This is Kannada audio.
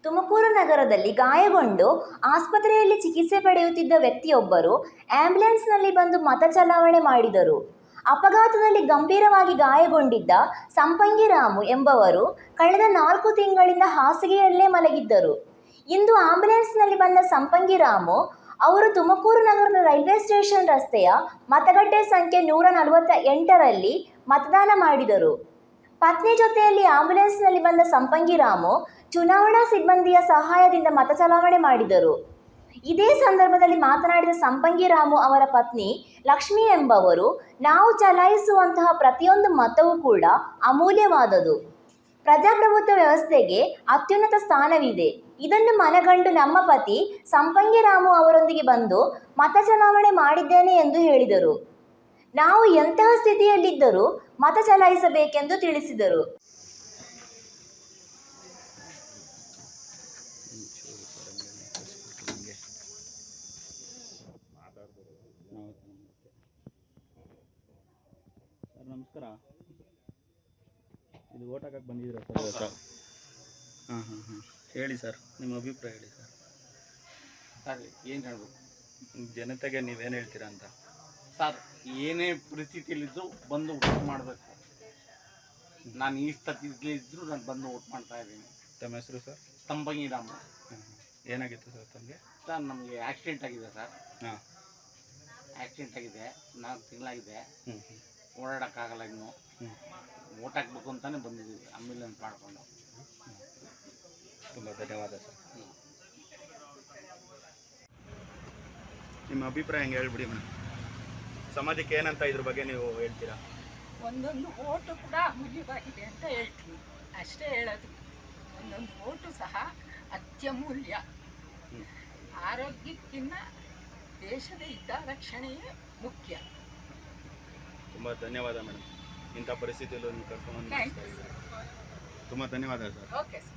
ತುಮಕೂರು ನಗರದಲ್ಲಿ ಗಾಯಗೊಂಡು ಆಸ್ಪತ್ರೆಯಲ್ಲಿ ಚಿಕಿತ್ಸೆ ಪಡೆಯುತ್ತಿದ್ದ ವ್ಯಕ್ತಿಯೊಬ್ಬರು ಆಂಬ್ಯುಲೆನ್ಸ್ನಲ್ಲಿ ಬಂದು ಮತ ಚಲಾವಣೆ ಮಾಡಿದರು. ಅಪಘಾತದಲ್ಲಿ ಗಂಭೀರವಾಗಿ ಗಾಯಗೊಂಡಿದ್ದ ಸಂಪಂಗಿ ರಾಮು ಎಂಬವರು ಕಳೆದ 4 ತಿಂಗಳಿಂದ ಹಾಸಿಗೆಯಲ್ಲೇ ಮಲಗಿದ್ದರು. ಇಂದು ಆಂಬ್ಯುಲೆನ್ಸ್ನಲ್ಲಿ ಬಂದ ಸಂಪಂಗಿ ರಾಮು ಅವರು ತುಮಕೂರು ನಗರದ ರೈಲ್ವೆ ಸ್ಟೇಷನ್ ರಸ್ತೆಯ ಮತಗಟ್ಟೆ ಸಂಖ್ಯೆ 148ರಲ್ಲಿ ಮತದಾನ ಮಾಡಿದರು. ಪತ್ನಿ ಜೊತೆಯಲ್ಲಿ ಆಂಬ್ಯುಲೆನ್ಸ್ನಲ್ಲಿ ಬಂದ ಸಂಪಂಗಿ ರಾಮು ಚುನಾವಣಾ ಸಿಬ್ಬಂದಿಯ ಸಹಾಯದಿಂದ ಮತ ಚಲಾವಣೆ ಮಾಡಿದರು. ಇದೇ ಸಂದರ್ಭದಲ್ಲಿ ಮಾತನಾಡಿದ ಸಂಪಂಗಿ ರಾಮು ಅವರ ಪತ್ನಿ ಲಕ್ಷ್ಮಿ ಎಂಬವರು, ನಾವು ಚಲಾಯಿಸುವಂತಹ ಪ್ರತಿಯೊಂದು ಮತವೂ ಕೂಡ ಅಮೂಲ್ಯವಾದುದು. ಪ್ರಜಾಪ್ರಭುತ್ವ ವ್ಯವಸ್ಥೆಗೆ ಅತ್ಯುನ್ನತ ಸ್ಥಾನವಿದೆ. ಇದನ್ನು ಮನಗಂಡು ನಮ್ಮ ಪತಿ ಸಂಪಂಗಿ ರಾಮು ಅವರೊಂದಿಗೆ ಬಂದು ಮತ ಚಲಾವಣೆ ಮಾಡಿದ್ದೇನೆ ಎಂದು ಹೇಳಿದರು. ನಾವು ಎಂತಹ ಸ್ಥಿತಿಯಲ್ಲಿದ್ದರೂ ಮತ ಚಲಾಯಿಸಬೇಕೆಂದು ತಿಳಿಸಿದರು. ಸರ್ ನಮಸ್ಕಾರ, ಇದು ಓಟ್ ಹಾಕಕ್ಕೆ ಬಂದಿದ್ದೀರಾ ಸರ್? ಹಾಂ ಹಾಂ ಹಾಂ, ಹೇಳಿ ಸರ್, ನಿಮ್ಮ ಅಭಿಪ್ರಾಯ ಹೇಳಿ ಸರ್. ಸರ್ ಏನು ಹೇಳಬೇಕು, ಜನತೆಗೆ ನೀವೇನು ಹೇಳ್ತೀರಾ ಅಂತ? ಸರ್ ಏನೇ ಪರಿಸ್ಥಿತಿಯಲ್ಲಿದ್ದರೂ ಬಂದು ವೋಟ್ ಮಾಡಬೇಕು. ನಾನು ಈ ಸ್ಥಿತಿಯಲ್ಲಿದ್ದರೂ ನಾನು ಬಂದು ವೋಟ್ ಮಾಡ್ತಾ ಇದ್ದೀನಿ. ತಮ್ಮ ಹೆಸರು ಸರ್? ಸಂಪಂಗಿ ರಾಮು. ಏನಾಗಿತ್ತು ಸರ್ ತಮಗೆ? ಸರ್ ನಮಗೆ ಆಕ್ಸಿಡೆಂಟ್ ಆಗಿದೆ ಸರ್. ಹಾಂ, ಆಕ್ಸಿಡೆಂಟ್ ಆಗಿದೆ, 4 ತಿಂಗಳಾಗಿದೆ. ಹ್ಞೂ ಓಡಾಡೋಕ್ಕಾಗಲ್ಲ. ಇನ್ನು ವೋಟ್ ಹಾಕ್ಬೇಕು ಅಂತಲೇ ಬಂದಿದ್ದೀವಿ ಆಂಬ್ಯುಲೆನ್ಸ್ ಮಾಡಿಕೊಂಡು. ತುಂಬ ಧನ್ಯವಾದ ಸರ್. ನಿಮ್ಮ ಅಭಿಪ್ರಾಯ ಹೆಂಗೆ ಹೇಳ್ಬಿಡಿ ಮೇಡಮ್. ಸಮಾಜಕ್ಕೆ ಏನಂತ ಇದ್ರ ಬಗ್ಗೆ ನೀವು ಹೇಳ್ತೀರಾ? ಒಂದೊಂದು ಓಟು ಕೂಡ ಅಮೂಲ್ಯವಾಗಿದೆ ಅಂತ ಹೇಳ್ತೀನಿ, ಅಷ್ಟೇ ಹೇಳೋದು. ಒಂದೊಂದು ಓಟು ಸಹ ಅತ್ಯಮೂಲ್ಯ. ಆರೋಗ್ಯಕ್ಕಿಂತ ದೇಶದ ಹಿತರಕ್ಷಣೆಯೇ ಮುಖ್ಯ. ತುಂಬ ಧನ್ಯವಾದ ಮೇಡಮ್, ಇಂಥ ಪರಿಸ್ಥಿತಿಯಲ್ಲೂ ನೀವು ಕರ್ಕೊಂಡು ಬಂದು. ತುಂಬ ಧನ್ಯವಾದ ಸರ್. Okay sir.